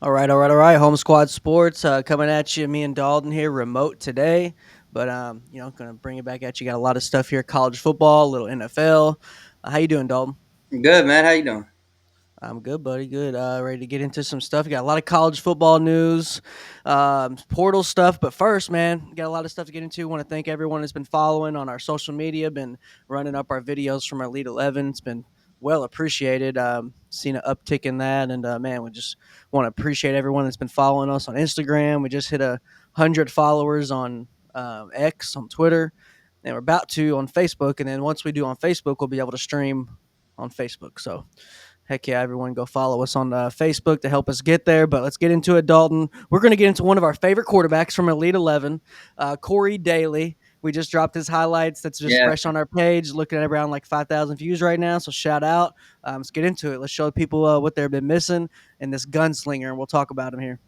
All right. Home Squad Sports coming at you. Me and Dalton here, remote today, but gonna bring it back at you. Got a lot of stuff here: college football, a little NFL. How you doing, Dalton? Good, man. How you doing? I'm good, buddy. Good. Ready to get into some stuff. Got a lot of college football news, portal stuff. But first, man, got a lot of stuff to get into. Want to thank everyone that's been following on our social media, been running up our videos from our Elite 11. It's been well appreciated. Seen an uptick in that, and man, we just want to appreciate everyone that's been following us on Instagram. We just hit 100 followers on X on Twitter, and we're about to on Facebook. And then once we do on Facebook, we'll be able to stream on Facebook. So heck yeah, everyone go follow us on Facebook to help us get there. But let's get into it, Dalton. We're going to get into one of our favorite quarterbacks from Elite 11, Corey Dailey. We just dropped his highlights. That's just Yeah, fresh on our page, looking at around like 5,000 views right now. So shout out. Let's get into it. Let's show people what they've been missing in this gunslinger, and we'll talk about him here.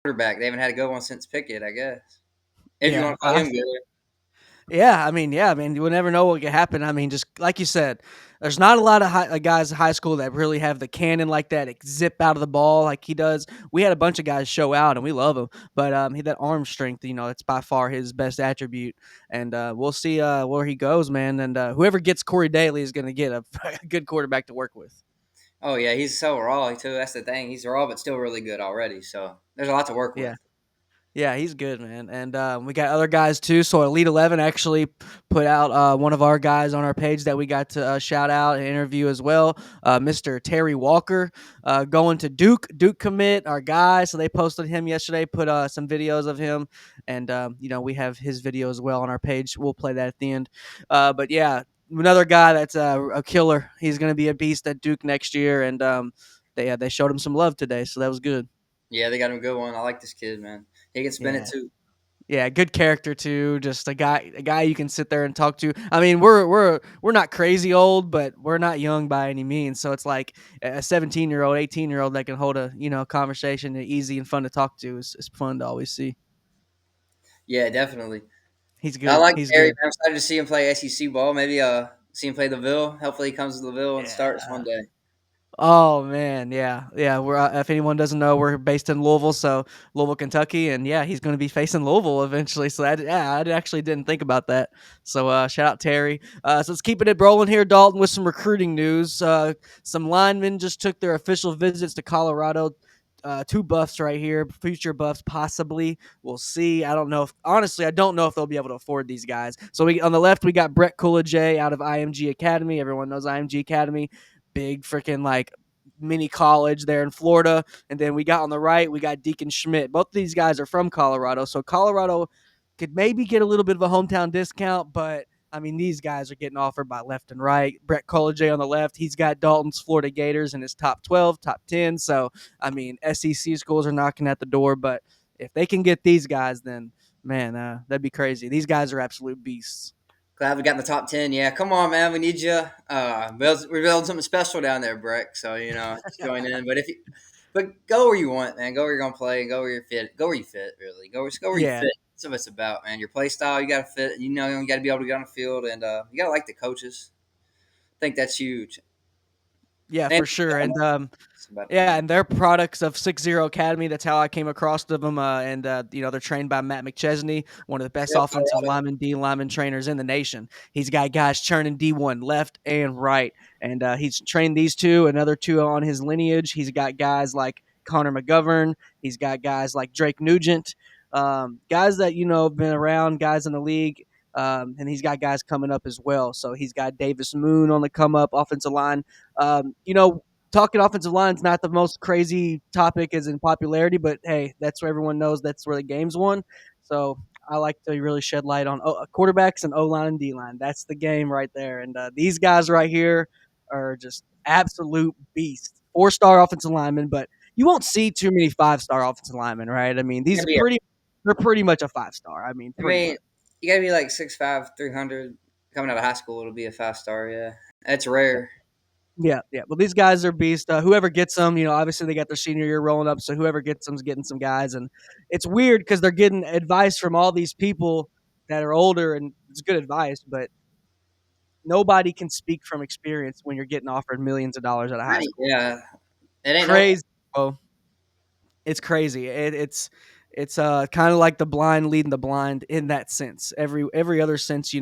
quarterback. They haven't had a good one since Pickett, I guess. If you Yeah, want to call him good. yeah. You would never know what could happen. I mean, just like you said, there's not a lot of guys in high school that really have the cannon like that, zip out of the ball like he does. We had a bunch of guys show out, and we love him, but he that arm strength, that's by far his best attribute. And we'll see where he goes, man. And whoever gets Corey Daly is going to get a good quarterback to work with. Oh yeah, he's so raw too. That's the thing. He's raw, but still really good already. So there's a lot to work Yeah. with. Yeah, he's good, man. And we got other guys too. So Elite 11 actually put out one of our guys on our page that we got to shout out and interview as well. Mr. Terry Walker going to Duke commit, our guy. So they posted him yesterday, put some videos of him. And, we have his video as well on our page. We'll play that at the end. But yeah, another guy that's a killer. He's going to be a beast at Duke next year. And they showed him some love today. So that was good. Yeah, they got him a good one. I like this kid, man. He can spin it Yeah. too. Yeah, good character too. Just a guy you can sit there and talk to. I mean, we're not crazy old, but we're not young by any means. So it's like a 17-year-old, 18-year-old that can hold a conversation and easy and fun to talk to is fun to always see. Yeah, definitely. He's I good. like He's Terry. good. Man. I'm excited to see him play SEC ball. Maybe see him play Laville. Hopefully he comes to Laville and starts Yeah. one day. Oh man, yeah. We're if anyone doesn't know, we're based in Louisville, so Louisville, Kentucky, and yeah, he's going to be facing Louisville eventually. So I actually didn't think about that. So shout out Terry. So let's keep it rolling here, Dalton, with some recruiting news. Some linemen just took their official visits to Colorado. Two buffs right here, future buffs possibly. We'll see. I don't know if honestly, I don't know if they'll be able to afford these guys. So we on the left we got Breck Kolojay out of IMG Academy. Everyone knows IMG Academy, big freaking like mini college there in Florida. And then we got on the right, we got Deacon Schmitt. Both of these guys are from Colorado. So Colorado could maybe get a little bit of a hometown discount, but I mean, these guys are getting offered by left and right. Breck Kolojay on the left, he's got Dalton's Florida Gators in his top 12, top 10. So, I mean, SEC schools are knocking at the door, but if they can get these guys, then man, that'd be crazy. These guys are absolute beasts. Glad we got in the top 10. Yeah, come on, man. We need you. We're building something special down there, Breck. So just join in. But go where you want, man. Go where you're gonna play, and go where you're fit. Go where you fit, really. Go where you Yeah, fit. That's what it's about, man. Your play style, you got to fit. You got to be able to get on the field, and you got to like the coaches. I think that's huge. Yeah, And for sure. And it's about yeah, time. and they're products of 60 Academy. That's how I came across them. And they're trained by Matt McChesney, one of the best Yep, offensive lineman, D lineman trainers in the nation. He's got guys churning D1 left and right, and he's trained these two, another two on his lineage. He's got guys like Connor McGovern. He's got guys like Drake Nugent, guys that have been around, guys in the league. And he's got guys coming up as well. So he's got Davis Moon on the come up offensive line. Um, you know, Talking offensive line is not the most crazy topic as in popularity, but hey, that's where everyone knows that's where the game's won. So I like to really shed light on quarterbacks and O line and D line. That's the game right there. And these guys right here are just absolute beasts. 4-star offensive linemen, but you won't see too many 5-star offensive linemen, right? I mean, gotta be a, they're pretty much a 5-star. I mean, I pretty mean, much. you gotta be like 6'5", 300 coming out of high school. It'll be a 5-star. Yeah, that's rare. Yeah, yeah. Well, these guys are beasts. Whoever gets them, obviously they got their senior year rolling up, so whoever gets them's getting some guys, and it's weird because they're getting advice from all these people that are older, and it's good advice, but nobody can speak from experience when you're getting offered millions of dollars out of high Right. school. Yeah, it ain't no. Crazy, bro. It's crazy. It's kind of like the blind leading the blind in that sense. Every other sense,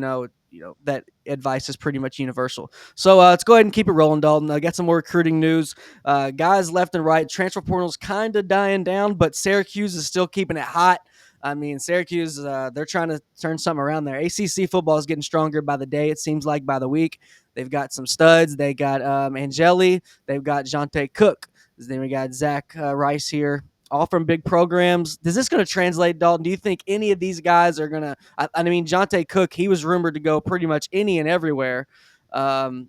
that advice is pretty much universal. So let's go ahead and keep it rolling, Dalton. I got some more recruiting news. Guys left and right. Transfer portal's kind of dying down, but Syracuse is still keeping it hot. I mean, Syracuse, they're trying to turn something around there. ACC football is getting stronger by the day. It seems like by the week. They've got some studs. They got Angeli. They've got Jonte Cook. Then we got Zach Rice here, all from big programs. Is this going to translate, Dalton? Do you think any of these guys are going to? I mean, Jonte Cook, he was rumored to go pretty much any and everywhere. Um,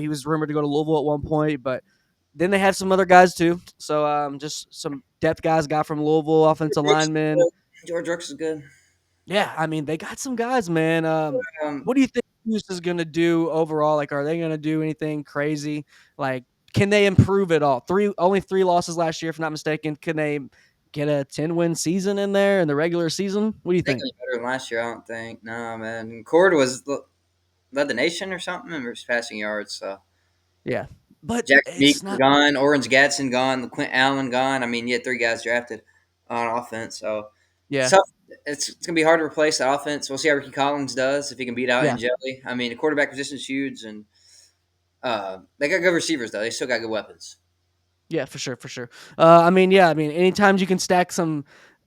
he was rumored to go to Louisville at one point, but then they have some other guys too. So just some depth guys got from Louisville, offensive Brooks is linemen. good. George Brooks is good. Yeah, I mean, they got some guys, man. Um, What do you think Hughes is going to do overall? Like, are they going to do anything crazy? Like, can they improve at all? Only three losses last year, if I'm not mistaken. Can they get a 10-win season in there in the regular season? What do you they think? can be better than last year. I don't think. No, man. Cord was led the nation or something in passing yards. So Yeah, but Jack it's Meek not. gone, Orange Gadsden gone, Quint Allen gone. I mean, you had 3 guys drafted on offense. So Yeah, so it's gonna be hard to replace that offense. We'll see how Ricky Collins does if he can beat out yeah, Angeli. I mean, the quarterback position is huge, and they got good receivers though. They still got good weapons. yeah, for sure, for sure. I mean, yeah, I mean, anytime you can stack some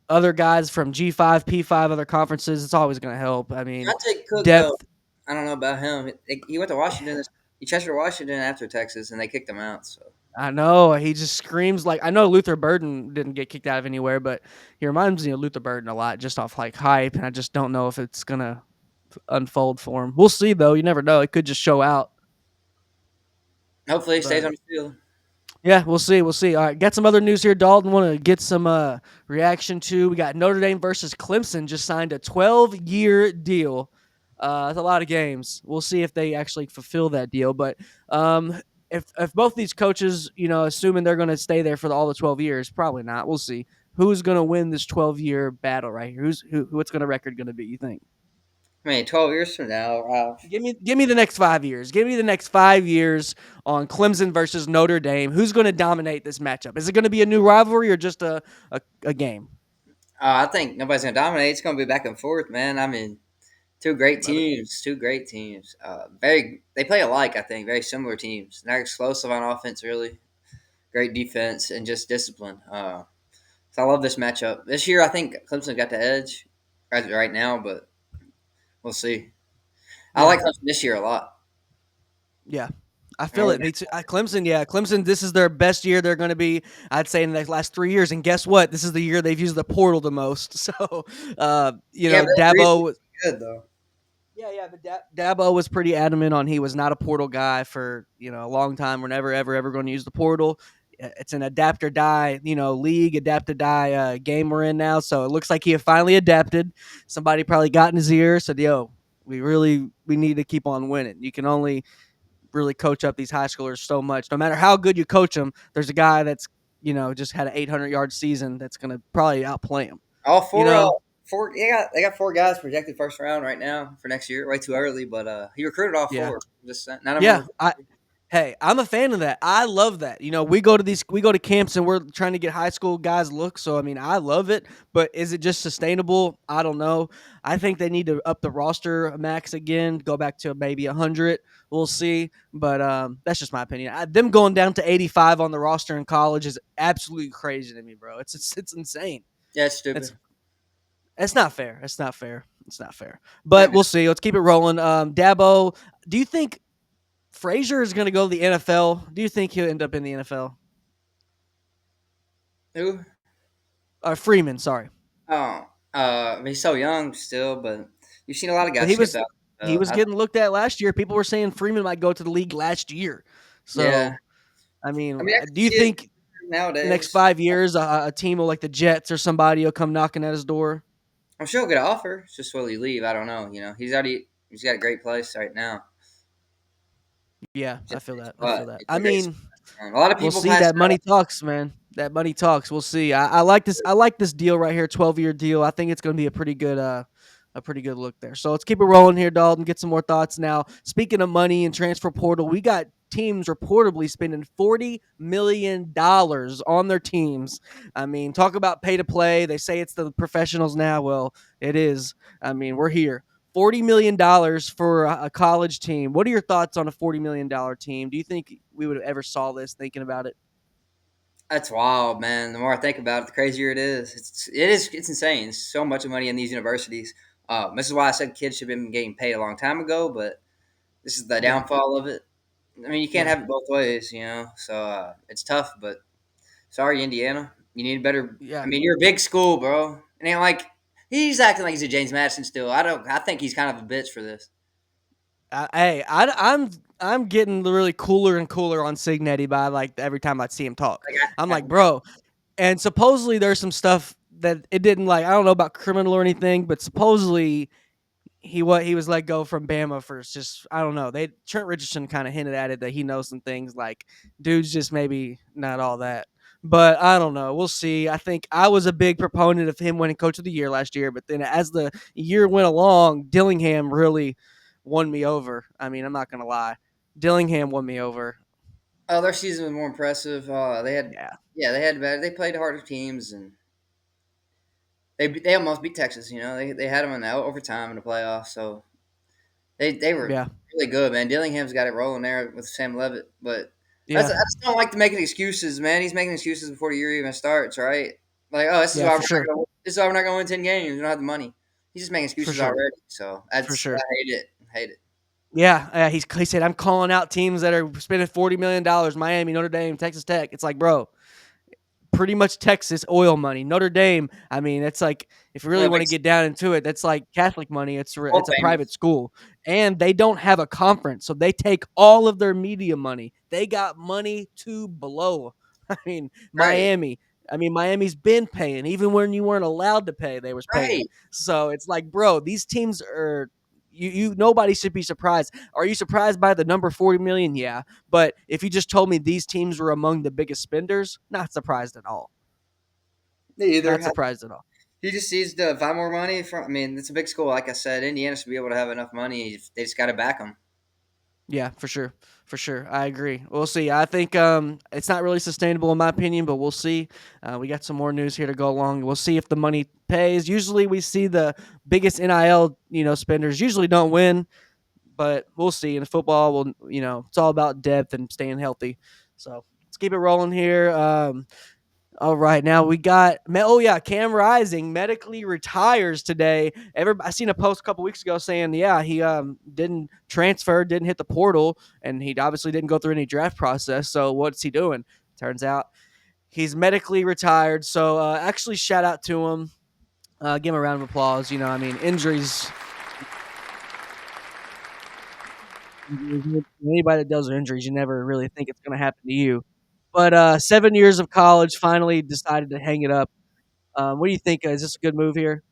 other guys from G5, P5, other conferences, it's always going to help. I mean, Jonte Cook though, depth. I don't know about him. He went to Washington. He transferred to Washington after Texas, and they kicked him out. So I know he just screams like I know Luther Burden didn't get kicked out of anywhere, but he reminds me of Luther Burden a lot, just off like hype, and I just don't know if it's gonna unfold for him. We'll see though. You never know. It could just show out. hopefully he stays But on the field. yeah, we'll see. We'll see. All right, got some other news here. Dalton, want to get some reaction to? We got Notre Dame versus Clemson just signed a 12-year deal. That's a lot of games. We'll see if they actually fulfill that deal. But if both these coaches, assuming they're going to stay there for all the 12 years, probably not. We'll see who's going to win this 12-year battle right here. What's going to record going to be? You think? I mean, 12 years from now, wow. Give me the next 5 years. Give me the next 5 years on Clemson versus Notre Dame. Who's going to dominate this matchup? Is it going to be a new rivalry or just a game? I think nobody's gonna dominate. It's gonna be back and forth, man. I mean, two great Love it. teams. Two great teams. They play alike. I think very similar teams. They're explosive on offense, really great defense, and just discipline. So I love this matchup. This year, I think Clemson got the edge right now, but we'll see. I Yeah, like Clemson this year a lot. yeah. I I feel really it. Me too. Clemson, yeah. Clemson, this is their best year they're going to be, I'd say, in the last 3 years. And guess what? This is the year they've used the portal the most. So, yeah, but Breeze Dabo. is good though. Yeah, yeah, but Dabo was pretty adamant on he was not a portal guy for a long time. We're never ever going to use the portal. It's an adapt or die league, adapt or die game we're in now. So it looks like he finally adapted. Somebody probably got in his ear, said, "Yo, we need to keep on winning. You can only really coach up these high schoolers so much. No matter how good you coach them, there's a guy that's just had an 800-yard season that's going to probably outplay him. All You four, know? four. They got 4 guys projected first round right now for next year. Way too early, but he recruited all Yeah, 4. Just none of them yeah. were. Hey, I'm a fan of that. I love that. We go to camps and we're trying to get high school guys look. So I mean, I love it, but is it just sustainable? I don't know. I think they need to up the roster max again, go back to maybe 100. We'll see, but that's just my opinion. Them going down to 85 on the roster in college is absolutely crazy to me, bro. It's insane. Yeah, it's It's stupid. it's not fair. It's not fair. It's not fair. Not But good. we'll see. Let's keep it rolling. Dabo, do you think Frazier is going to go to the NFL? Do you think he'll end up in the NFL? Who? Freeman, sorry, Oh, he's so young still, but you've seen a lot of but guys he skip was out. he So was getting looked at last year. People were saying Freeman might go to the league last year. yeah, So, I mean, I can do you see it think the next nowadays. 5 years a team will like the Jets or somebody will come knocking at his door? I'm sure he'll get an offer. It's just will he leave? I don't know. He's got a great place right now. Yeah, I Just feel that. I but feel that. he's I in a great mean, spot. A lot of we'll people see. pass That out. money talks, man. That money talks. We'll see. I like this. I like this deal right here. 12-year deal. I think it's going to be a pretty good look there. So let's keep it rolling here, Dalton. Get some more thoughts now. Speaking of money and transfer portal, we got teams reportedly spending $40 million on their teams. I mean, talk about pay to play. They say it's the professionals now. Well, it is. I mean, we're here. $40 million for a college team. What are your thoughts on a $40 million team? Do you think we would have ever saw this thinking about it? That's wild, man. The more I think about it, the crazier it is. It's insane. It's so much money in these universities. This is why I said kids should have been getting paid a long time ago, but this is the Yeah, downfall of it. I mean, you can't yeah, have it both ways, you know. So it's tough, but sorry, Indiana. You need better. I yeah. mean, you're a big school, bro. And ain't like he's acting like he's a James Madison still. I don't. I think he's kind of a bitch for this. I'm getting really cooler and cooler on Signetti by like every time I see him talk. Like, I'm like, bro. And supposedly there's some stuff that it didn't like. I don't know about criminal or anything, but supposedly he was let go from Bama for just I don't know. They Trent Richardson kind of hinted at it that he knows some things like dude's just maybe not all that. But I don't know. We'll see. I think I was a big proponent of him winning Coach of the Year last year, but then as the year went along, Dillingham really won me over. I mean, I'm not gonna lie, Dillingham won me over. oh, their season was more impressive. Yeah, They had better. They played harder teams, and they almost beat Texas. You know, they had them in the overtime in the playoffs. So they were yeah, really good, man. Dillingham's got it rolling there with Sam Levitt, but I yeah, just don't like to making excuses, man. He's making excuses before the year even starts, right? Like, oh, yeah, for sure, this is why we're not going to win 10 games. We don't have the money. He's just making for excuses sure, already. So for I sure. hate it. I hate it. Yeah, he said I'm calling out teams that are spending $40 million. Miami, Notre Dame, Texas Tech. It's like, bro, pretty much Texas oil money. Notre Dame, I mean, it's like if you really Well, want to get down into it, that's like Catholic money. Hall of It's a private Famers, school, and they don't have a conference, so they take all of their media money. They got money to blow. I mean, right? Miami. I mean, Miami's been paying, even when you weren't allowed to pay, they was paying. Right. So it's like, bro, these teams are. You nobody should be surprised. Are you surprised by the number 40 million? Yeah. But if you just told me these teams were among the biggest spenders, not surprised at all. Me either. Not surprised at all. He just needs to find more money from. I mean, it's a big school, like I said. Indiana should be able to have enough money. They just got to back them. Yeah, for sure. For sure. I agree. We'll see. I think it's not really sustainable in my opinion, but we'll see. We got some more news here to go along. We'll see if the money pays. Usually we see the biggest NIL, spenders usually don't win, but we'll see. In football, it's all about depth and staying healthy. So let's keep it rolling here. All right, now we got. Oh yeah, Cam Rising medically retires today. I seen a post a couple weeks ago saying, yeah, he didn't transfer, didn't hit the portal, and he obviously didn't go through any draft process. So what's he doing? Turns out he's medically retired. So actually, shout out to him. Give him a round of applause. I mean, injuries. Anybody that deals with injuries, you never really think it's going to happen to you. But 7 years of college, finally decided to hang it up. What do you think? Is this a good move here?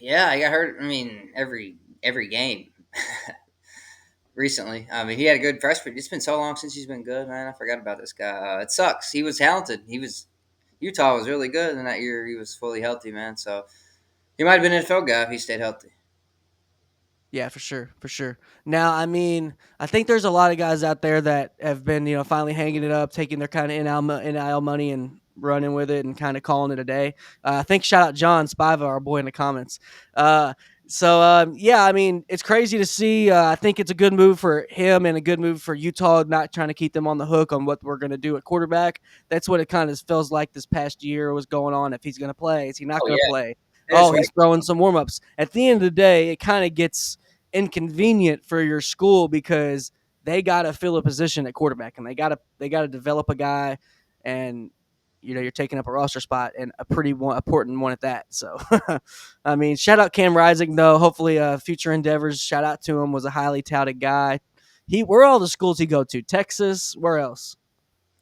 Yeah, I got hurt. I mean, every game recently. I mean, he had a good freshman. It's been so long since he's been good, man. I forgot about this guy. It sucks. He was talented. Utah was really good, and that year he was fully healthy, man. So he might have been an NFL guy if he stayed healthy. Yeah, for sure, for sure. Now, I mean, I think there's a lot of guys out there that have been, finally hanging it up, taking their kind of NIL money and running with it and kind of calling it a day. I think shout out John Spiva, our boy in the comments. Uh, yeah, I mean, it's crazy to see. I think it's a good move for him and a good move for Utah, not trying to keep them on the hook on what we're going to do at quarterback. That's what it kind of feels like this past year was going on. If he's going to play, is he not Oh going to yeah, play? they're just Oh, waiting. he's throwing some warm ups. At the end of the day, it kind of gets inconvenient for your school because they got to fill a position at quarterback and they got to develop a guy, and you're taking up a roster spot and a pretty important one at that. So, I mean, shout out Cam Rising though. Hopefully, future endeavors. Shout out to him. Was a highly touted guy. Where are all the schools he go to? Texas. Where else?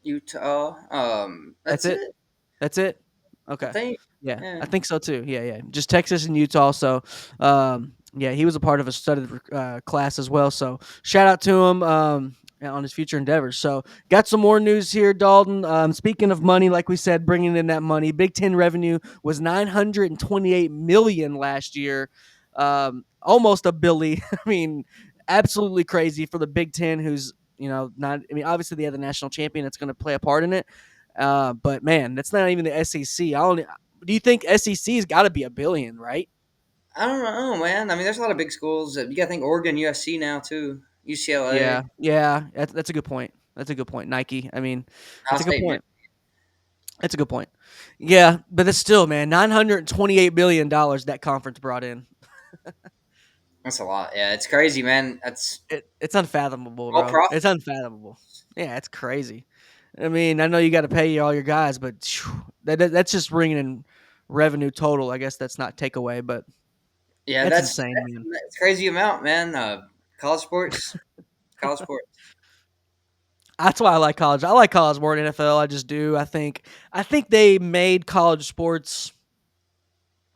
Utah. That's That's it. it. That's it? I Okay. think. Yeah, Yeah. I think so too. Yeah, yeah. Just Texas and Utah. So, yeah, he was a part of a studded class as well. So, shout out to him on his future endeavors. So, got some more news here, Dalton. Speaking of money, like we said, bringing in that money, Big Ten revenue was 928 million last year, almost a billy. I mean, absolutely crazy for the Big Ten, who's not. I mean, obviously they have the national champion that's going to play a part in it. But man, that's not even the SEC. I don't. Do you think SEC's got to be a billion, right? I don't know, man. I mean, there's a lot of big schools. You got to think Oregon, USC now too. Yeah, UCLA, yeah. That's a good point. That's a good point. Nike. I mean, Ohio that's a good State. point. That's a good point. Yeah, but it's still, man, $928 billion that conference brought in. That's a lot. Yeah, it's crazy, man. That's It's unfathomable, all bro. profit. It's unfathomable. Yeah, it's crazy. I mean, I know you got to pay all your guys, but that's just bringing in revenue total. I guess that's not takeaway, but Yeah, that's that's insane, man. that's crazy amount, man. College sports, college sports. That's why I like college. I like college more than NFL. I just do. I think they made college sports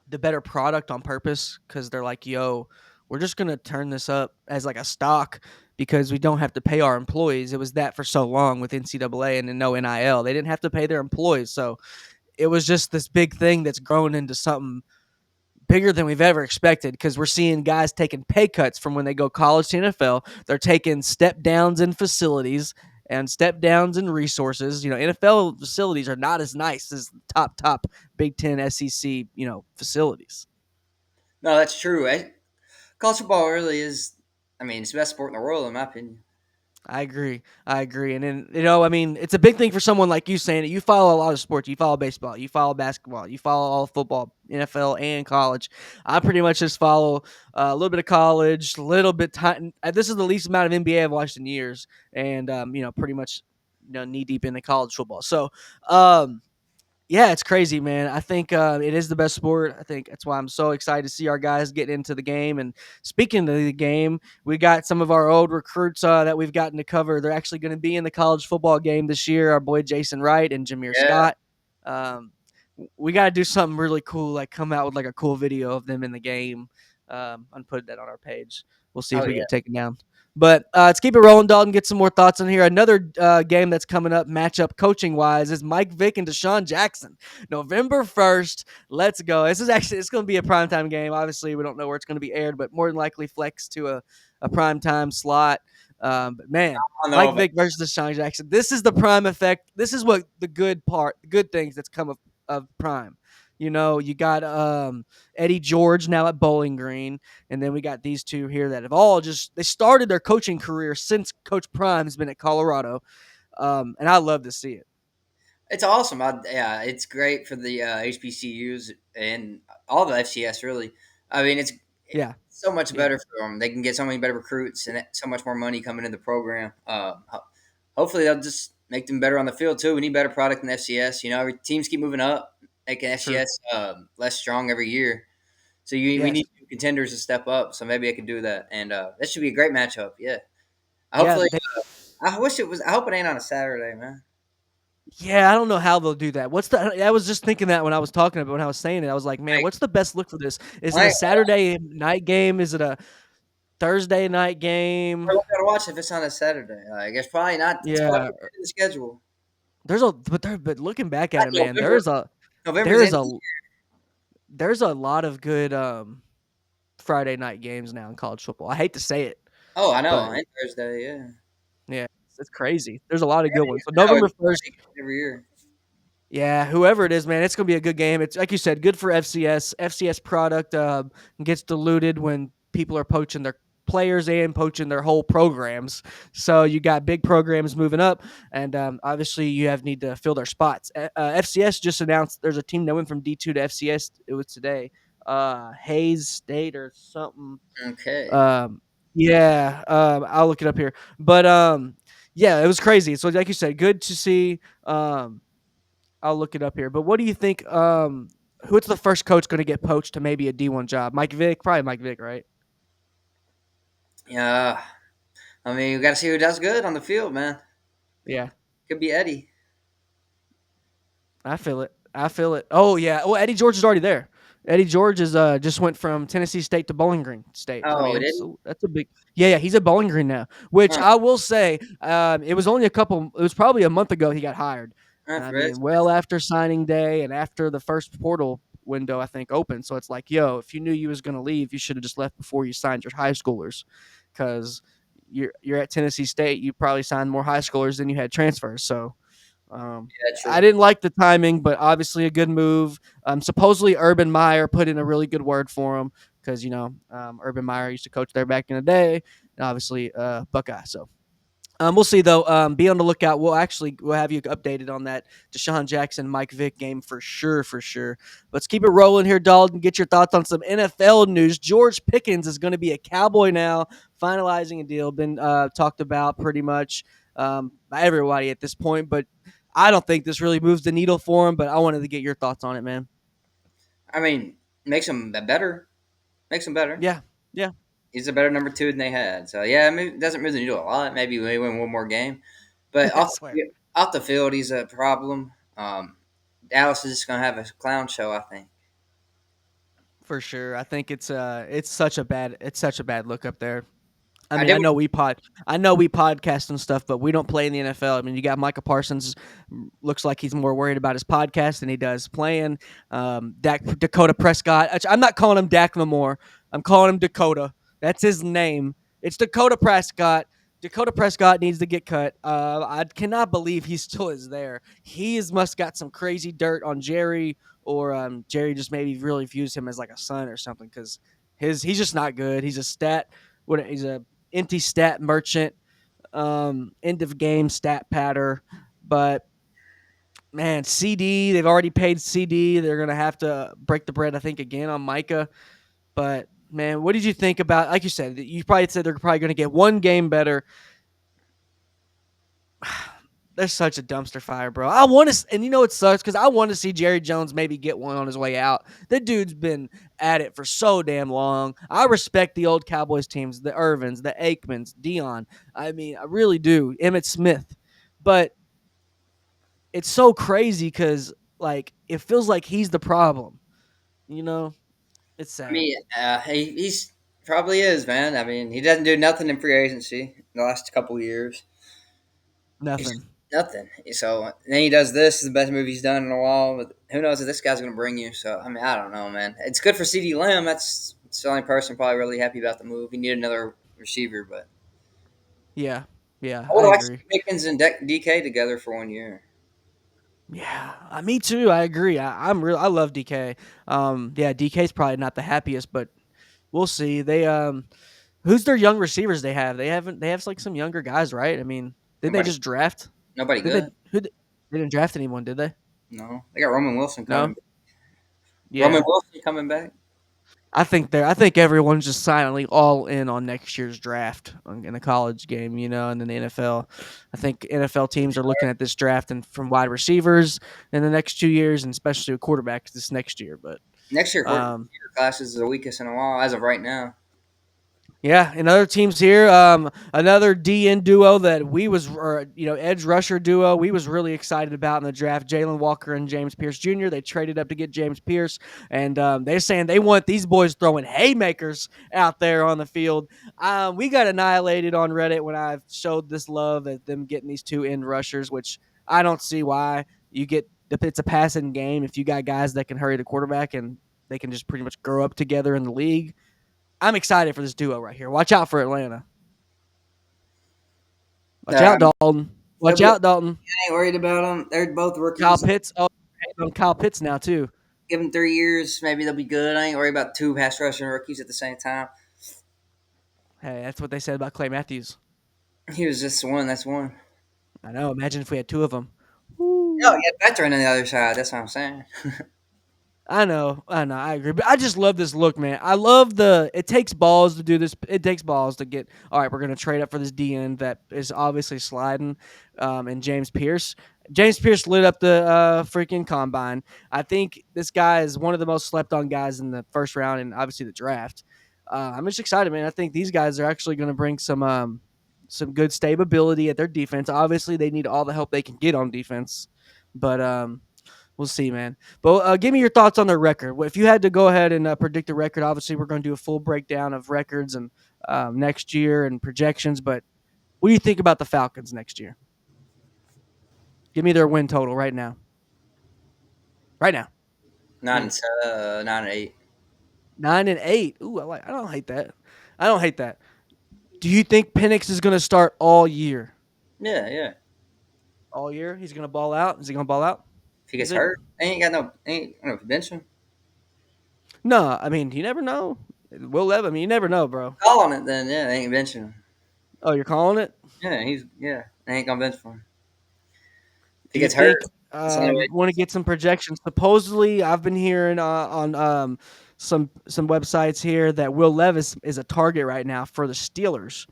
the better product on purpose because they're like, yo, we're just gonna turn this up as like a stock because we don't have to pay our employees. It was that for so long with NCAA and then no NIL. They didn't have to pay their employees. So it was just this big thing that's grown into something bigger than we've ever expected because we're seeing guys taking pay cuts from when they go college to NFL. They're taking step downs in facilities and step downs in resources. NFL facilities are not as nice as top Big Ten SEC facilities. No, that's true. College football really is. I mean, it's the best sport in the world, in my opinion. I agree. I agree. And then, I mean, it's a big thing for someone like you saying that you follow a lot of sports. You follow baseball, you follow basketball, you follow all football, NFL, and college. I pretty much just follow a little bit of college, a little bit. This is the least amount of NBA I've watched in years. And, pretty much, knee deep into college football. So, yeah, it's crazy, man. I think it is the best sport. I think that's why I'm so excited to see our guys get into the game. And speaking of the game, we got some of our old recruits that we've gotten to cover. They're actually going to be in the college football game this year. Our boy Jason Wright and Jameer Yeah. Scott. Um, we got to do something really cool, like come out with like a cool video of them in the game and put that on our page. We'll see Oh if we yeah. get taken down. But let's keep it rolling, Dalton. Get some more thoughts in here. Another game that's coming up, matchup coaching wise, is Mike Vick and Desean Jackson. November 1st. Let's go. It's going to be a primetime game. Obviously, we don't know where it's going to be aired, but more than likely flex to a primetime slot. But man, I don't know, Mike but Vick versus Deshaun Jackson. This is the prime effect. This is what the good things that's come of prime. You got Eddie George now at Bowling Green, and then we got these two here that have all they started their coaching career since Coach Prime has been at Colorado, and I love to see it. it's awesome. Yeah, it's great for the HBCUs and all the FCS. Really, I mean, it's Yeah, so much yeah, better for them. They can get so many better recruits and so much more money coming in the program. Hopefully, they'll just make them better on the field too. We need better product in FCS. Every teams keep moving up, making true. FCS less strong every year. So we Yes, need contenders to step up. So maybe I could do that, and that should be a great matchup. Yeah, yeah, hopefully. I wish it was. I hope it ain't on a Saturday, man. yeah. I don't know how they'll do that. I was just thinking that when I was talking about when I was saying it, I was like, man, Like, what's the best look for this? Is it a I Saturday night game? Is it a Thursday night game? I gotta watch if it's on a Saturday. I guess probably not. It's probably Yeah, in the schedule. but looking back I at it, think man, November. November's there's in. a there's a lot of good Friday night games now in college football. I hate to say it, Oh, I know. but And Thursday, yeah. yeah, it's crazy. There's a lot of Yeah, good it ones. used So to always November be 1st, Friday every year. yeah, whoever it is, man, it's gonna be a good game. It's like you said, good for FCS. FCS product gets diluted when people are poaching their players and poaching their whole programs. So you got big programs moving up, and obviously you have need to fill their spots. FCS just announced there's a team that went from D2 to FCS. It was today, Hayes State or something. Okay. Um, yeah, I'll look it up here, but yeah, it was crazy. So like you said, good to see. I'll look it up here. But what do you think? Who's the first coach going to get poached to maybe a D1 job? Mike Vick, probably Mike Vick, right? Yeah. I mean, we got to see who does good on the field, man. Yeah, Could be Eddie. I feel it. I feel it. Oh yeah. Well, Eddie George is already there. Eddie George is just went from Tennessee State to Bowling Green State. I Oh, mean, did he? so that's a big. Yeah, yeah. He's at Bowling Green now. Which Huh. I will say, it was only a couple. It was probably a month ago he got hired. That's I right. mean, well after signing day and after the first portal window, I think opened. So it's like, yo, if you knew you was gonna leave, you should have just left before you signed your high schoolers, because you're at Tennessee State. You probably signed more high schoolers than you had transfers. So Yeah, I true. didn't like the timing, but obviously a good move. Supposedly Urban Meyer put in a really good word for him because Urban Meyer used to coach there back in the day, and obviously Buckeye. So we'll see though. Be on the lookout. We'll have you updated on that Deshaun Jackson Mike Vick game for sure, for sure. Let's keep it rolling here, Dalton. Get your thoughts on some NFL news. George Pickens is going to be a Cowboy now, finalizing a deal. Been talked about pretty much by everybody at this point, but I don't think this really moves the needle for him. But I wanted to get your thoughts on it, man. I mean, makes them better. Makes them better. Yeah, yeah, He's a better number two than they had. So yeah, I mean, it doesn't move the needle a lot. Maybe we win one more game, but I swear. off the field, he's a problem. Dallas is just gonna have a clown show, I think. For sure. I think it's such a bad look up there. I I mean, did. I know we podcast and stuff, but we don't play in the NFL. I mean, you got Micah Parsons, looks like he's more worried about his podcast than he does playing. Dakota Prescott. I'm not calling him Dak no more. I'm calling him Dakota. That's his name. It's Dakota Prescott. Dakota Prescott needs to get cut. I cannot believe he still is there. Must got some crazy dirt on Jerry, or Jerry just maybe really views him as like a son or something because he's just not good. He's a empty stat merchant, end of game stat patter. But man, CD, they've already paid CD. They're gonna have to break the bread, I think, again on Micah. But man, what did you think about? Like you said, you probably said they're probably gonna get one game better. They're such a dumpster fire, bro. I want to, and you know it sucks because I want to see Jerry Jones maybe get one on his way out. That dude's been at it for so damn long. I respect the old Cowboys teams, the Irvins, the Aikmans, Desean. I mean, I really do. Emmitt Smith, but it's so crazy because like it feels like he's the problem. You know, it's I sad. mean, he's probably is, man. I mean, he doesn't do nothing in free agency in the last couple of years. He's just Nothing. nothing. So then he does this. Is the best movie he's done in a while. But who knows if this guy's going to bring you? So I mean, I don't know, man. It's good for CD Lamb. That's the only person probably really happy about the move. He needed another receiver, but Yeah, yeah, I I would like to agree. see Pickens and DK together for 1 year. Yeah, me too. I agree. I'm real. I love DK. Yeah, DK's probably not the happiest, but we'll see. Who's their young receivers they have? They have like some younger guys, right? I mean, did they Nobody, just draft? nobody Did they good. they didn't draft anyone, did they? No, they got Roman Wilson No. coming. Roman Yeah. Wilson coming back. I think everyone's just silently all in on next year's draft in the college game, and then the NFL. I think NFL teams are looking at this draft and from wide receivers in the next 2 years, and especially with quarterbacks this next year. But Next year, um, receiver class is the weakest in a while as of right now. yeah, and other teams here, another DN duo that edge rusher duo we was really excited about in the draft, Jalen Walker and James Pierce Jr. They traded up to get James Pierce, and they're saying they want these boys throwing haymakers out there on the field. We got annihilated on Reddit when I showed this love at them getting these two end rushers, which I don't see why. If it's a passing game, if you got guys that can hurry the quarterback and they can just pretty much grow up together in the league, I'm excited for this duo right here. Watch out for Atlanta. Watch out, Um, Dalton. they'll Watch be. out, Dalton. I ain't worried about them. They're both Kyle rookies. Pitts. Oh, on Kyle Pitts now too. Give them 3 years. Maybe they'll be good. I ain't worried about two pass rushing rookies at the same time. Hey, that's what they said about Clay Matthews. He was just one. That's one. I know. Imagine if we had two of them. Oh, Woo. yeah, veteran on the other side. That's what I'm saying. I know, I agree. But I just love this look, man. I love it takes balls to do this. It takes balls to get, all right, we're going to trade up for this DN that is obviously sliding, and James Pierce. James Pierce lit up the freaking combine. I think this guy is one of the most slept on guys in the first round and obviously the draft. I'm just excited, man. I think these guys are actually going to bring some good stability at their defense. Obviously, they need all the help they can get on defense, but we'll see, man. But give me your thoughts on their record. If you had to go ahead and predict the record, obviously we're going to do a full breakdown of records and next year and projections. But what do you think about the Falcons next year? Give me their win total right now. Right now, Nine me and 9 and 8. 9-8. Ooh, I don't hate that. I don't hate that. Do you think Penix is going to start all year? Yeah, yeah. All year, he's going to ball out. Is he going to ball out? If he You gets think? hurt, ain't no convention. No, I mean you never know. Will Levis. I mean you never know, bro. Call on it then. Yeah, they ain't benching. Oh, you're calling it? Yeah. They ain't gonna bench for him. If he Do you gets hurt, think that's the only way. want to get some projections? Supposedly, I've been hearing on some websites here that Will Levis is a target right now for the Steelers.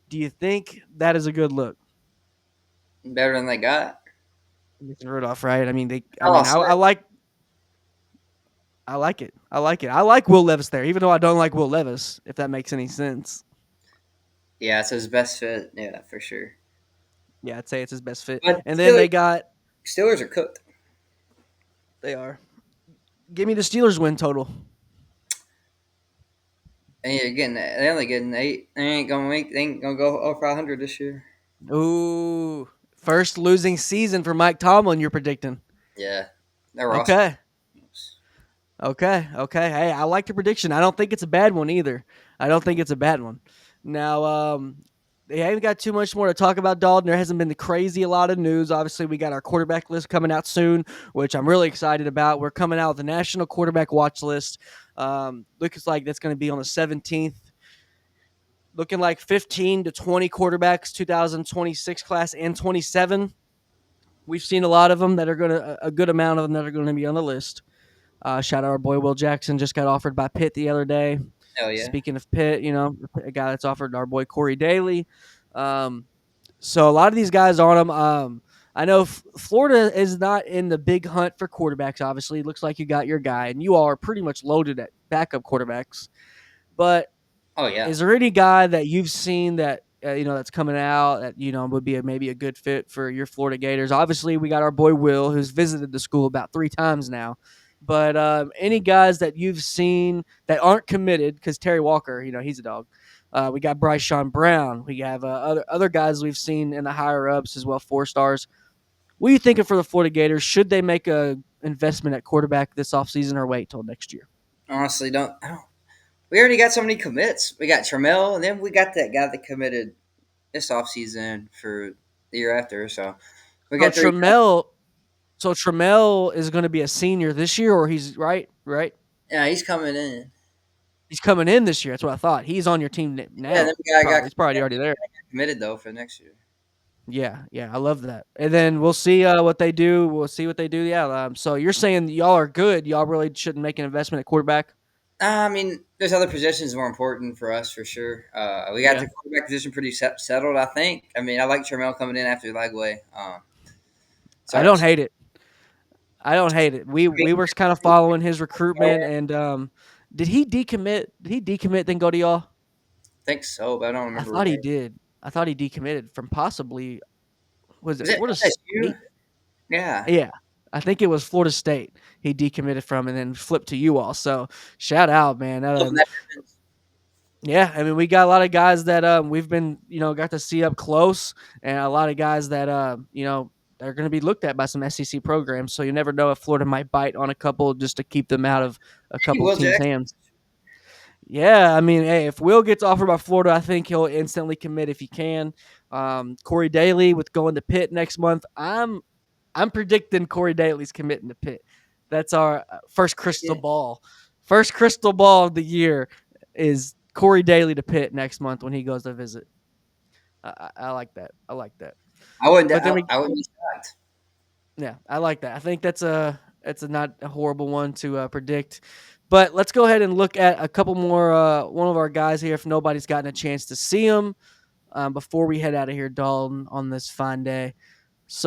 Do you think that is a good look? Better than they got. Mason Rudolph, right? I mean, they. I Oh, mean, sorry. I like it. I like it. I like Will Levis there, even though I don't like Will Levis. If that makes any sense. Yeah, it's his best fit. Yeah, for sure. Yeah, I'd say it's his best fit. But And then they got. Steelers are cooked. They are. Give me the Steelers win total. And you're getting they only getting 8. They ain't gonna go over 500 this year. Ooh, first losing season for Mike Tomlin. You're predicting. Yeah, their roster. Okay. Okay. Okay. Hey, I like your prediction. I don't think it's a bad one either. I don't think it's a bad one. Now, they haven't got too much more to talk about, Dalton. There hasn't been the crazy a lot of news. Obviously, we got our quarterback list coming out soon, which I'm really excited about. We're coming out with the national quarterback watch list. Looks like that's going to be on the 17th. Looking like 15 to 20 quarterbacks, 2026 class and 27. We've seen a lot of them that are going to, a good amount of them that are going to be on the list. Shout out our boy Will Jackson, just got offered by Pitt the other day. Hell yeah. Speaking of Pitt, a guy that's offered our boy Corey Dailey. So a lot of these guys on them. I know Florida is not in the big hunt for quarterbacks. Obviously, it looks like you got your guy, and you all are pretty much loaded at backup quarterbacks. But Oh yeah. is there any guy that you've seen that that's coming out that would be maybe a good fit for your Florida Gators? Obviously, we got our boy Will, who's visited the school about 3 times now. But any guys that you've seen that aren't committed, because Terry Walker, he's a dog. We got Bryce Sean Brown. We have other guys we've seen in the higher ups as well, 4 stars. What are you thinking for the Florida Gators? Should they make a investment at quarterback this offseason or wait till next year? Honestly, I don't. We already got so many commits. We got Trammell, and then we got that guy that committed this offseason for the year after. So we So got 3. Trammell is going to be a senior this year, or he's right? Yeah, he's coming in. He's coming in this year. That's what I thought. He's on your team Yeah, now. then we got He's probably already there. committed though for next year. Yeah, I love that. And then we'll see what they do. We'll see what they do. Yeah. So you're saying y'all are good. Y'all really shouldn't make an investment at quarterback. I mean, there's other positions more important for us for sure. We got Yeah. the quarterback position pretty settled, I think. I mean, I like Trammell coming in after Lagway. I So don't hate it. I don't hate it. We I mean, we were kind of following his recruitment, and did he decommit? Did he decommit then go to y'all? I think so, but I don't I remember thought he where. did. I thought he decommitted from possibly was it Was it Florida FSU? State? Yeah. Yeah. I think it was Florida State he decommitted from and then flipped to you all. So shout out, man. Love that difference. Yeah, I mean, we got a lot of guys that we've been, got to see up close, and a lot of guys that are going to be looked at by some SEC programs. So you never know if Florida might bite on a couple just to keep them out of a Maybe couple Will teams' Jackson. hands. Yeah, I mean, hey, if Will gets offered by Florida, I think he'll instantly commit if he can. Corey Dailey with going to Pitt next month. I'm predicting Corey Daly's committing to Pitt. That's our first crystal Yeah. ball. First crystal ball of the year is Corey Daly to Pitt next month when he goes to visit. I like that. I like that. But then we, I wouldn't be shocked. yeah, I like that. I think that's a not a horrible one to predict. But let's go ahead and look at a couple more. One of our guys here, if nobody's gotten a chance to see him before we head out of here, Dalton, on this fine day. So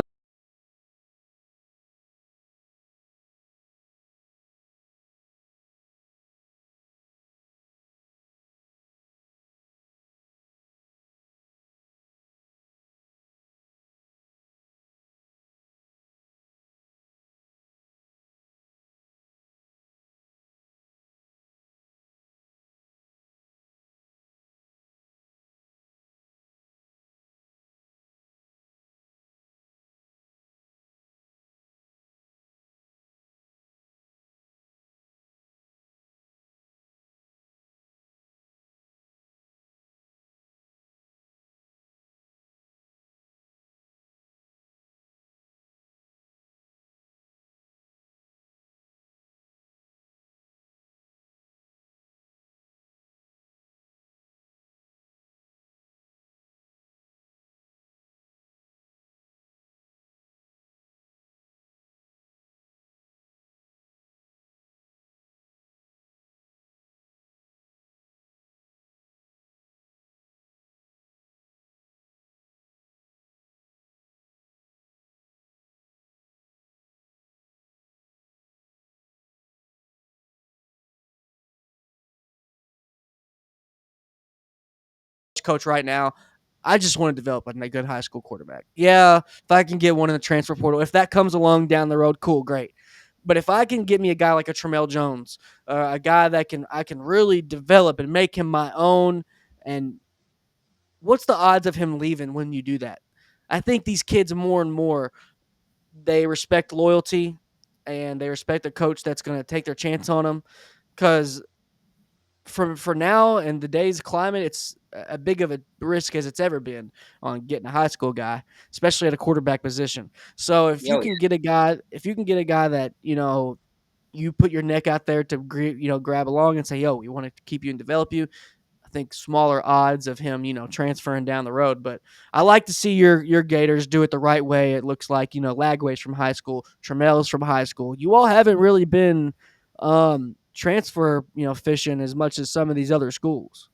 coach right now. I just want to develop a good high school quarterback. Yeah, if I can get one in the transfer portal, if that comes along down the road, cool, great. But if I can get me a guy like a Tramel Jones, a guy that I can really develop and make him my own, and what's the odds of him leaving when you do that? I think these kids more and more they respect loyalty and they respect a coach that's going to take their chance on them because for now in the day's climate, it's a big of a risk as it's ever been on getting a high school guy, especially at a quarterback position. So Yo, yeah. if you can get a guy that you put your neck out there to grab along and say, "Yo, we want to keep you and develop you." I think smaller odds of him, transferring down the road. But I like to see your Gators do it the right way. It looks like Lagway's from high school, Tramel's from high school. You all haven't really been transfer fishing as much as some of these other schools,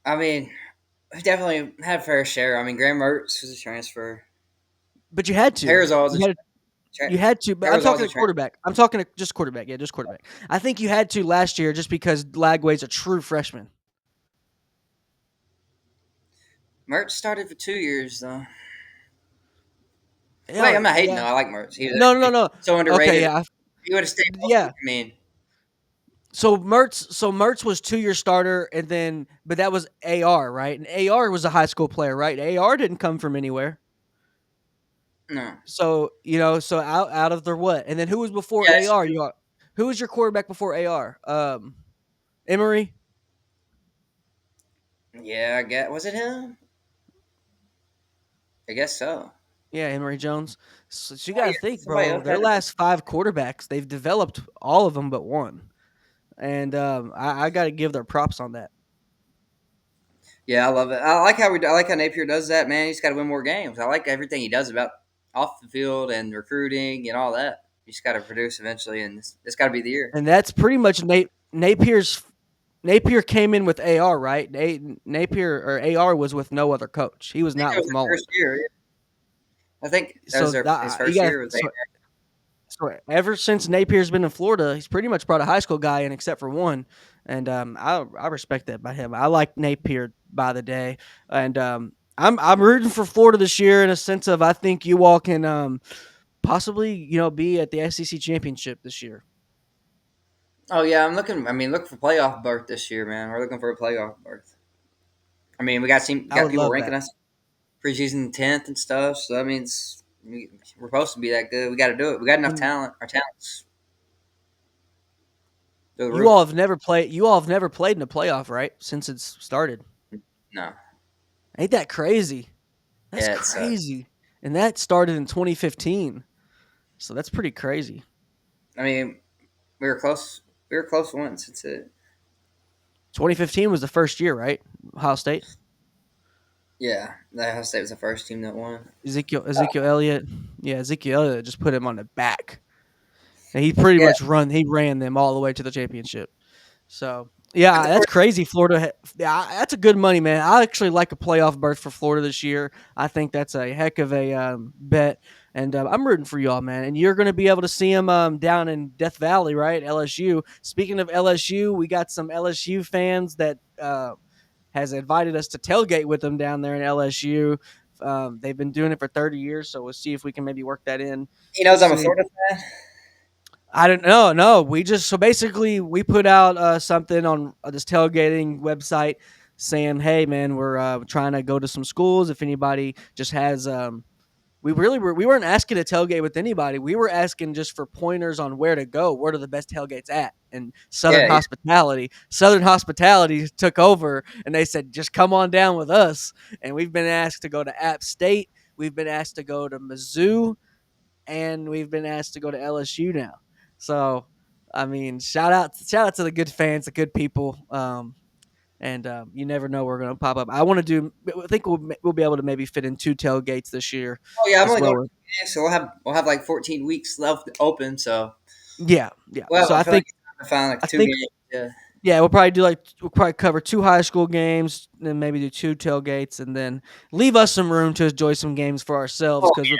I mean, we definitely had a fair share. I mean, Graham Mertz was a transfer. but you had to. Harazal's a You had to, but I'm Harazal's talking a to transfer. quarterback. I'm talking to just quarterback. Yeah, just quarterback. I think you had to last year just because Lagway's a true freshman. Mertz started for 2 years though. Wait, Yeah, I'm not hating yeah. though. I like Mertz. He was No, no, actually no. so Okay, underrated. yeah, He would have stayed healthy. yeah. I mean, So Mertz was 2 year starter, and then but that was AR, right? And AR was a high school player, right? AR didn't come from anywhere. no. So so out of their what? And then who was before Yeah, that's AR? true. Who was your quarterback before AR? Emory. Yeah, I guess was it him? I guess so. Yeah, Emory Jones. So you got Somebody, to think, somebody bro. else Their had to be. last five quarterbacks, they've developed all of them but one, and I got to give their props on that. Yeah, I love it. I like how Napier does that. Man, he's got to win more games. I like everything he does about off the field and recruiting and all that. He's got to produce eventually, and it's got to be the year. And that's pretty much Napier's. Napier came in with AR, right? Napier or AR was with no other coach. He was I think not that was with the Mullen. first year. I think that was So his you first got year. Was there. so ever since Napier's been in Florida, he's pretty much brought a high school guy in except for one, and I respect that by him. I like Napier by the day, and I'm rooting for Florida this year in a sense of I think you all can possibly be at the SEC championship this year. Oh yeah, I'm looking. I mean, look for playoff berth this year, man. We're looking for a playoff berth. I mean, we I got would people love ranking that. us preseason 10th and stuff. So that means we're supposed to be that good. We got to do it. We got enough And talent. Our talents. The You roof. all have never played. You all have never played in a playoff, right? Since it's started. No. Ain't that crazy? That's Yeah, it sucks. crazy. And that started in 2015. So that's pretty crazy. I mean, we were close. We were close once. That's it. 2015 was the first year, right? Ohio State. Yeah, the Ohio State was the first team that won. Ezekiel Elliott. Yeah, Ezekiel Elliott just put him on the back. And he pretty Yeah, much he ran them all the way to the championship. So yeah, but the that's first, crazy. Yeah, that's a good money, man. I actually like a playoff berth for Florida this year. I think that's a heck of a bet, and I'm rooting for y'all, man. And you're going to be able to see them down in Death Valley, right? LSU. Speaking of LSU, we got some LSU fans that has invited us to tailgate with them down there in LSU. They've been doing it for 30 years, so we'll see if we can maybe work that in he knows I'm a soon. Florida fan. I don't know. No, we just so basically we put out something on this tailgating website saying, "Hey, man, we're trying to go to some schools. If anybody just has, we weren't asking to tailgate with anybody. We were asking just for pointers on where to go. Where are the best tailgates at?" And Yeah, yeah. Southern Hospitality took over, and they said, "Just come on down with us." And we've been asked to go to App State. We've been asked to go to Mizzou, and we've been asked to go to LSU now. So, I mean, shout out to the good fans, the good people. And you never know we're going to pop up. I want to do. I think we'll be able to maybe fit in 2 tailgates this year Oh yeah, I'm as only going well. to 2 games, so we'll have like 14 weeks left open. So Yeah, yeah. well, So I I feel like think it's time to find I like two think games. Yeah. yeah, we'll probably cover 2 high school games, then maybe do 2 tailgates, and then leave us some room to enjoy some games for ourselves. Oh Because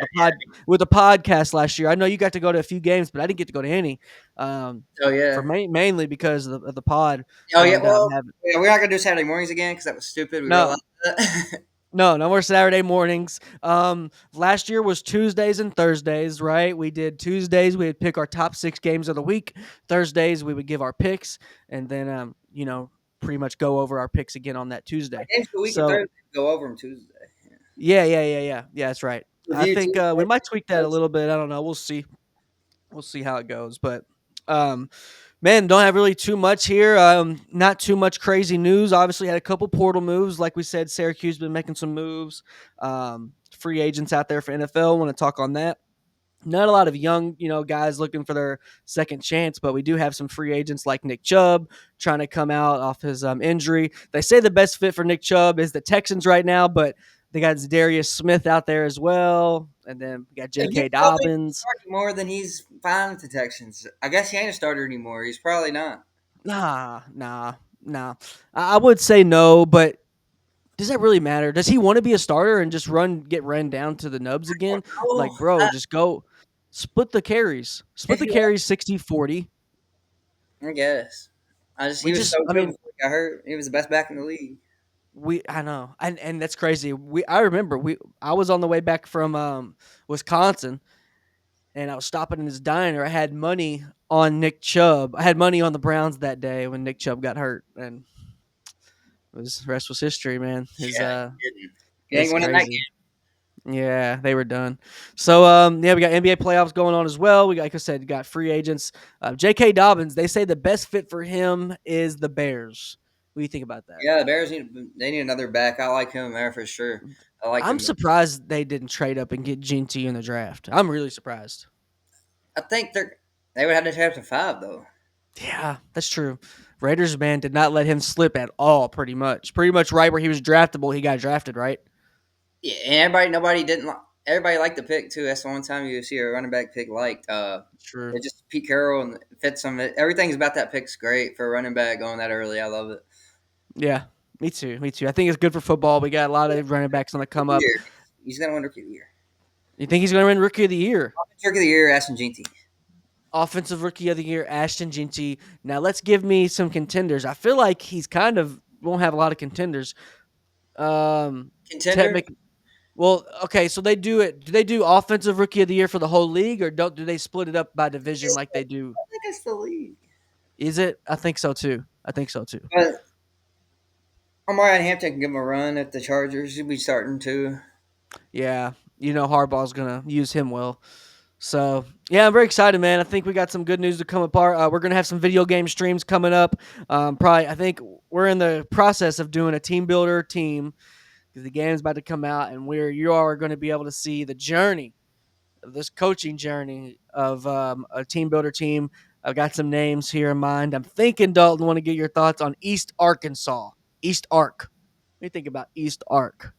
with the podcast last year, I know you got to go to a few games, but I didn't get to go to any. yeah. Oh For yeah. mainly because of the pod, Oh yeah. and Well, having yeah, we're not gonna do Saturday mornings again because that was stupid. We no. realized that. No more Saturday mornings. Last year was Tuesdays and Thursdays, right? We did Tuesdays. We would pick our top 6 games of the week. Thursdays, we would give our picks, and then pretty much go over our picks again on that My Tuesday. games for the week and So Thursday go over them Tuesday. Yeah. yeah. That's right. I Review think we Tuesday. might tweak that a little bit. I don't know. We'll see. We'll see how it goes. But um, man, don't have really too much here. Not too much crazy news. Obviously, had a couple portal moves. Like we said, Syracuse been making some moves. Free agents out there for NFL. Want to talk on that? Not a lot of young, guys looking for their second chance, but we do have some free agents like Nick Chubb trying to come out off his injury. They say the best fit for Nick Chubb is the Texans right now, but they got Darius Smith out there as well, and then we got If J.K. Nick Chubb ain't Dobbins. starting more than he's fine with the Texans. I guess he ain't a starter anymore. He's probably not. Nah. I would say no, but does that really matter? Does he want to be a starter and just get run down to the nubs again? Oh, Like, bro, just go split the carries. Split if the he wants, carries 60-40. I guess. He was so I good mean, before he got hurt. He was the best back in the league. I know. And that's crazy. I remember I was on the way back from Wisconsin, and I was stopping in this diner. I had money on Nick Chubb. I had money on the Browns that day when Nick Chubb got hurt, and the rest was history, man. Yeah, he didn't. He It's ain't winning that crazy. Yeah, they were done. So yeah, we got NBA playoffs going on as well. We got, like I said, got free agents. J.K. Dobbins. They say the best fit for him is the Bears. What do you think about that? Yeah, the Bears need another back. I like him there for sure. I like I'm him. surprised they didn't trade up and get Ginty in the draft. I'm really surprised. I think they would have to trade up to 5 though. Yeah, that's true. Raiders man did not let him slip at all. Pretty much right where he was draftable, he got drafted. Right. Yeah, and nobody didn't. Everybody liked the pick too. That's the one time you see a running back pick liked. True. It just Pete Carroll and fits some. Everything's about that pick's great for a running back going that early. I love it. Yeah, me too. Me too. I think it's good for football. We got a lot of running backs on the come Rookie of the up. year. He's gonna win Rookie of the Year. You think he's going to win Rookie of the Year? Rookie of the Year, Ashton Jeanty. Offensive Rookie of the Year, Ashton Ginty. Now let's give me some contenders. I feel like he's kind of won't have a lot of contenders. Contender. Technic. Well, okay, so they do it. Do they do Offensive Rookie of the Year for the whole league, or do they split it up by division like they do? I think it's the league. Is it? I think so too. I think so too. But Omarion Hampton can give him a run at the Chargers. He'll be starting too. Yeah, Harbaugh's gonna use him well. So yeah, I'm very excited, man. I think we got some good news to come apart. We're gonna have some video game streams coming up. Probably, I think we're in the process of doing a team builder team because the game's about to come out, and you are going to be able to see the journey of this coaching journey of a team builder team. I've got some names here in mind. I'm thinking, Dalton, want to get your thoughts on East Arkansas. East Ark. What do you think about East Ark?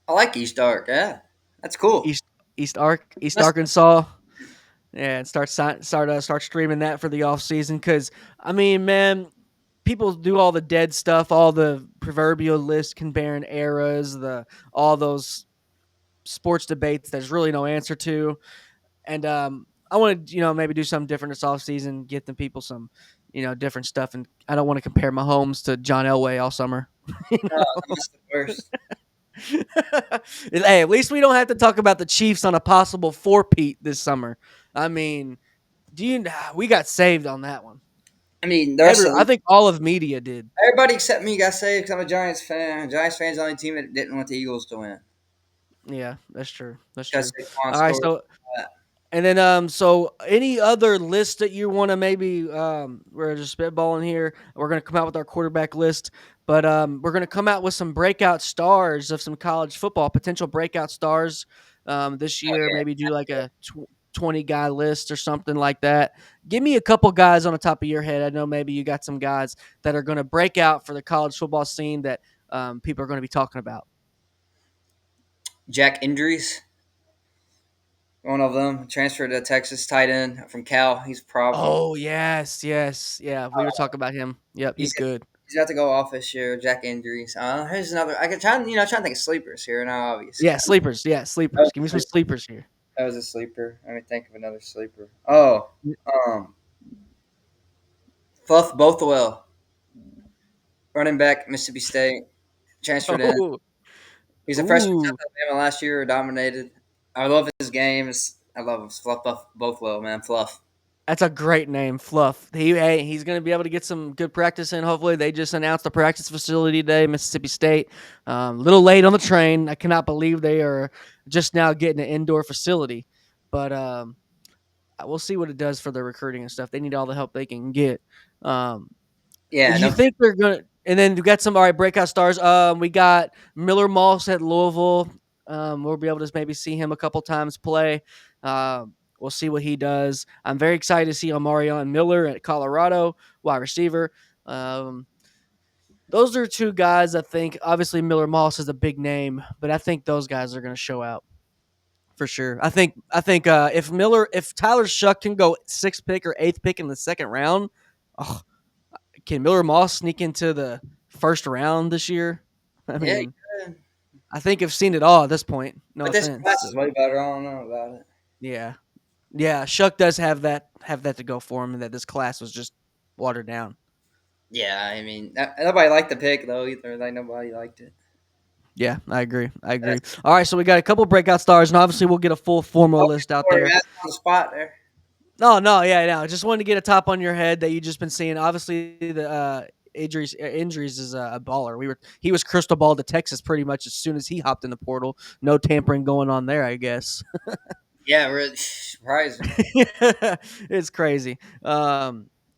I like East Ark. Yeah, that's cool. East East Ark, East That's, Arkansas. Yeah, and start streaming that for the off season because I mean, man, people do all the dead stuff, all the proverbial list comparing eras, the all those sports debates. There's really no answer to, and I want to maybe do something different this off season, get the people some different stuff, and I don't want to compare Mahomes to John Elway all summer. you that's the worst. Hey, at least we don't have to talk about the Chiefs on a possible four-peat this summer. I mean, we got saved on that one. I mean, the rest of I think all of media did. everybody except me got saved because I'm a Giants fan. Giants fans the only team that didn't want the Eagles to win Yeah, that's true. That's because true. Saquon All right, scored. so and then so any other list that you want to maybe we're just spitballing here. We're going to come out with our quarterback list, but we're going to come out with some breakout stars of some college football, potential breakout stars this Oh year, yeah, maybe do like a 20 guy list or something like that. Give me a couple guys on the top of your head. I know maybe you got some guys that are going to break out for the college football scene that people are going to be talking about. Jack Injuries, one of them transferred to Texas, tight end from Cal. He's a problem. Oh, yes, yes. Yeah, we were talking about him. Yep, he's He's good. he's got to go off this year. Jack Injuries. Here's another. I can try. Trying to think of sleepers here. Now, obviously, Yeah, sleepers. Yeah, that was sleepers. Give a me some sleeper. sleepers here. That was a sleeper. Let me think of another sleeper. Oh, um, Fluff Bothwell, running back, Mississippi State, transferred in. Oh, He's a freshman at ooh, Alabama last year, dominated. I love his games. I love him. Fluff Buff Bothwell, man. Fluff. that's a great name, Fluff. He's going to be able to get some good practice in. Hopefully, they just announced the practice facility today, Mississippi State. A little late on the train. I cannot believe they are just now getting an indoor facility, but we'll see what it does for their recruiting and stuff. They need all the help they can get. Um, Yeah, You no, think they're gonna? And then we got some all right breakout stars. We got Miller Moss at Louisville. We'll be able to maybe see him a couple times play. We'll see what he does. I'm very excited to see Omarion Miller at Colorado, wide receiver. Um, those are two guys I think. Obviously, Miller Moss is a big name, but I think those guys are going to show out for sure. I think if Tyler Shuck can go sixth pick or eighth pick in the second round, oh, can Miller Moss sneak into the first round this year? I yeah, he mean, could. I think I've seen it all at this point. No But this offense. class So, is way better. I don't know about it. yeah, yeah. Shuck does have that to go for him, and that this class was just watered down. Yeah, I mean, nobody liked the pick though either. Like nobody liked it. Yeah, I agree. I agree. That's All right, so we got a couple breakout stars, and obviously we'll get a full formal list out sorry, there. man, on the spot there. No, no, yeah, no. Just wanted to get a top on your head that you just been seeing. Obviously, the injuries is a baller. He was crystal ball to Texas pretty much as soon as he hopped in the portal. No tampering going on there, I guess. Yeah, really surprising. It's crazy.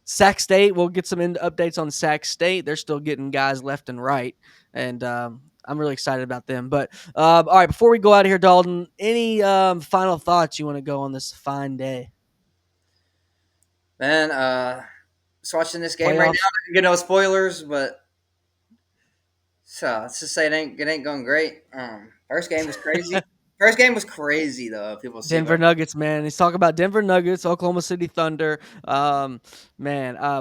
Sac State, we'll get some updates on Sac State. They're still getting guys left and right, and I'm really excited about them. But all right, before we go out of here, Dalton, any final thoughts you want to go on this fine day? Man, just watching this game right now. Playoffs. I can get no spoilers, but so let's just say it ain't going great. First game was crazy. First game was crazy though. People see, Denver but Nuggets, man. He's talking about Denver Nuggets, Oklahoma City Thunder. Man,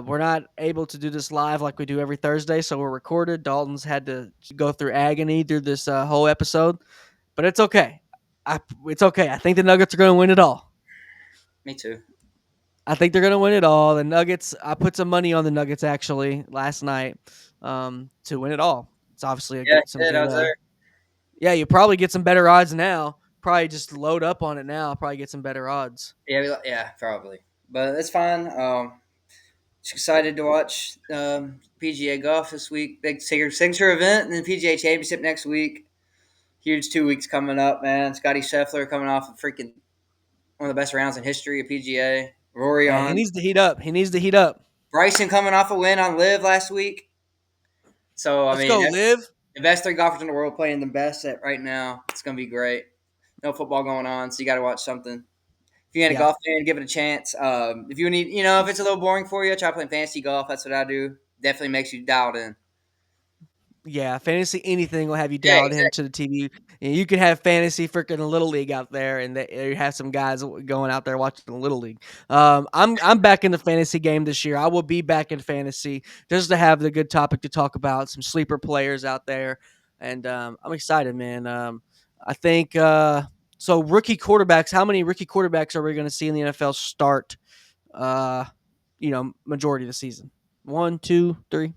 we're not able to do this live like we do every Thursday, so we're recorded. Dalton's had to go through agony through this whole episode, but it's okay. It's okay. I think the Nuggets are going to win it all. me too. I think they're going to win it all. The Nuggets. I put some money on the Nuggets actually last night to win it all. It's obviously Yeah, some I did. I good. was there. Yeah, you probably get some better odds now. Probably just load up on it now. Probably get some better odds. Yeah, yeah, probably. But it's fine. Just excited to watch PGA golf this week. Big signature event, and then PGA Championship next week. Huge 2 weeks coming up, man. Scotty Scheffler coming off a freaking one of the best rounds in history of PGA. Rory Hey, he on. needs to heat up. He needs to heat up. Bryson coming off a win on Live last week. So I Let's mean, go, that's Live. the best three golfers in the world playing the best at right now. It's gonna be great. No football going on, so you got to watch something. If you ain't a Yeah. golf fan, give it a chance. If you need, if it's a little boring for you, try playing fantasy golf. That's what I do. Definitely makes you dialed in. Yeah, fantasy anything will have you Yeah, dialed exactly. into the TV. And you can have fantasy freaking little league out there, and you have some guys going out there watching the little league. I'm back in the fantasy game this year. I will be back in fantasy just to have the good topic to talk about. Some sleeper players out there, and I'm excited, man. I think so. Rookie quarterbacks. How many rookie quarterbacks are we going to see in the NFL start? Uh, majority of the season. One, two, three.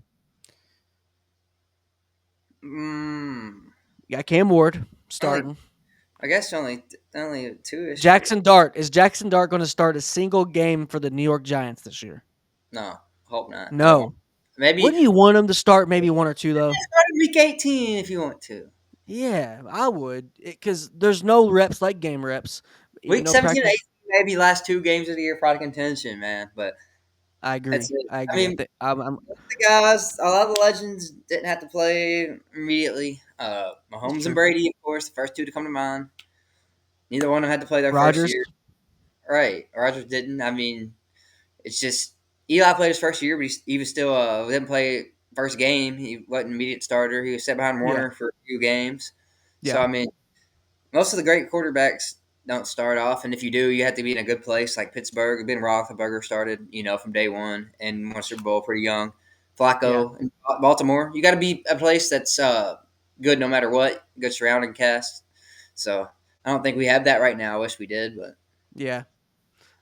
Mm, You got Cam Ward only, starting. I guess only two ish. Jackson Dart. Is Jackson Dart going to start a single game for the New York Giants this year? No, hope not. I don't want. No. Maybe Wouldn't you want him to start maybe one or two though? start in week 18 if you want to. Yeah, I would because there's no reps like game reps. Week No 17 and practice. 18, maybe last two games of the year, product contention, man. But I that's agree. it. I I agree. mean, I'm the guys, a lot of the legends didn't have to play immediately. it's Mahomes and true. Brady, of course, the first two to come to mind. Neither one of them had to play their first Rogers. year. Right. Rodgers didn't. I mean, it's just Eli played his first year, but he was still didn't play first game. He wasn't an immediate starter. He was set behind Yeah. Warner for a few games. So, Yeah. I mean, most of the great quarterbacks don't start off, and if you do, you have to be in a good place like Pittsburgh. Ben Roethlisberger started, from day one and won a Super Bowl pretty young. Yeah. Flacco in Baltimore, you got to be a place that's good no matter what, good surrounding cast. So I don't think we have that right now. I wish we did, but Yeah.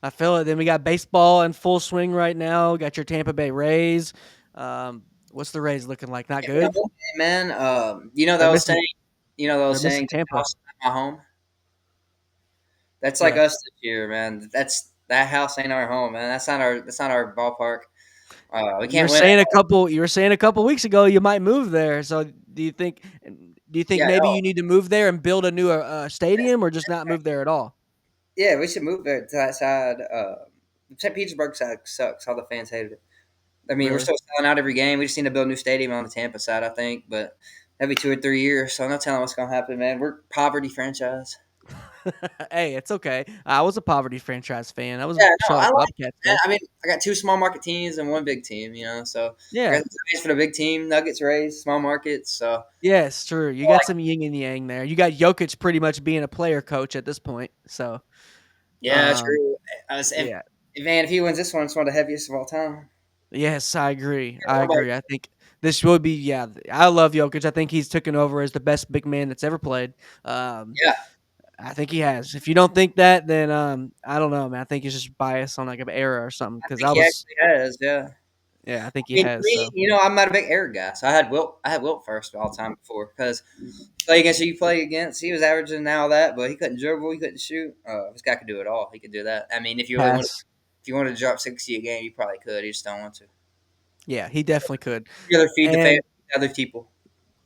I feel it. Then we got baseball in full swing right now. Got your Tampa Bay Rays. What's the Rays looking like? Not yeah, good. man. They're missing. The old They're missing saying, "The Tampa. house, not my home." That's like Yeah. us this year, man. That house ain't our home, man. That's not our ballpark. We You were can't win. saying a couple weeks ago you might move there. So do you think Yeah, maybe oh, you need to move there and build a new stadium or just not move there at all? yeah. We should move there to that side. St. Petersburg side sucks. All the fans hated it. I mean, we're Really? still selling out every game. We just need to build a new stadium on the Tampa side, I think. But that'd be 2 or 3 years. So I'm not telling what's gonna happen, man. We're a poverty franchise. Hey, it's okay. I was a poverty franchise fan. I was a Yeah, no, I Charlotte like Bobcats that. fan. I mean, I got two small market teams and one big team. So I Yeah. got the for the big team, Nuggets, Rays, small markets. So Yes, true. You got some yin and yang there. You got Jokic pretty much being a player coach at this point. So, yeah, um, true. yeah. If he wins this one, it's one of the heaviest of all time. Yes, I agree. Yeah, I what about agree. I think this would be, yeah. I love Jokic. I think he's taken over as the best big man that's ever played. Um, yeah, I think he has. If you don't think that, then I don't know, man. I think he's just biased on like an era or something. I Because think I he was, actually has. Yeah. yeah, I think he I mean, for has. me, So I'm not a big Eric guy, so I had Wilt. I had Wilt first all the time before because play against who you play against. He was averaging and all that, but he couldn't dribble. He couldn't shoot. This guy could do it all. He could do that. I mean, pass. if you wanted to drop 60 a game, you probably could. You just don't want to. Yeah, he definitely could. You rather feed the And other people.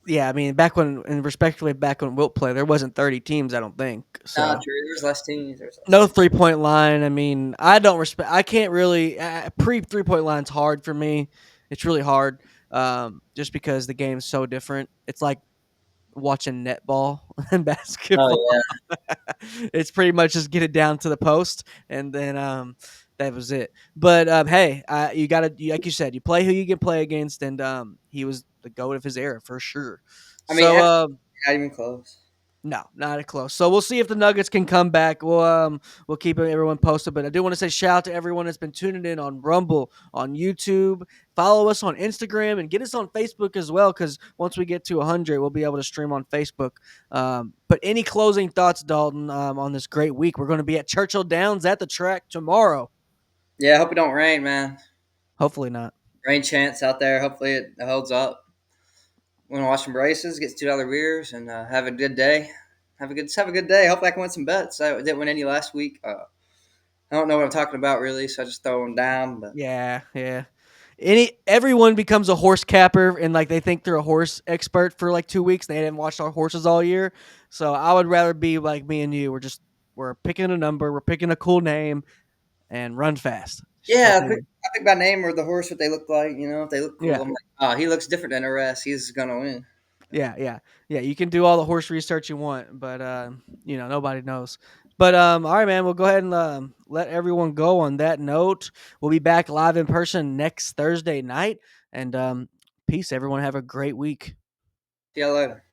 yeah, I mean, and respectively, back when Wilt played, there wasn't 30 teams, I don't think. Nah, So true. There's less teams. There's less no teams. 3 point line. I mean, I don't respect. I can't really pre 3 point line's hard for me. It's really hard, just because the game's so different. It's like watching netball and Oh basketball. yeah. It's pretty much just get it down to the post, and then that was it. But hey, you got to like you said, you play who you can play against, and he was the goat of his era for sure. I mean, So not even close. no, not at close. So we'll see if the Nuggets can come back. We'll keep everyone posted. But I do want to say shout out to everyone that's been tuning in on Rumble, on YouTube. Follow us on Instagram and get us on Facebook as well. Because once we get to 100, we'll be able to stream on Facebook. But any closing thoughts, Dalton, on this great week? We're going to be at Churchill Downs at the track tomorrow. Yeah, I hope it don't rain, man. Hopefully not. Rain chance out there. Hopefully it holds up. We're gonna watch some races, get $2 beers, and have a good day. Have a good day. Hopefully I can win some bets. I didn't win any last week. I don't know what I'm talking about really, so I just throw them down. But Yeah, yeah. Everyone becomes a horse capper and like they think they're a horse expert for like 2 weeks. They didn't watch our horses all year, so I would rather be like me and you. We're just We're picking a number. We're picking a cool name and run fast. It's just what Yeah, we do. I pick by name or the horse, what they look like. If they look cool, Yeah. I'm like, oh, he looks different than the rest. He's gonna win. Yeah, yeah, yeah. You can do all the horse research you want, but nobody knows. But all right, man. We'll go ahead and let everyone go on that note. We'll be back live in person next Thursday night. And peace, everyone. Have a great week. See you later.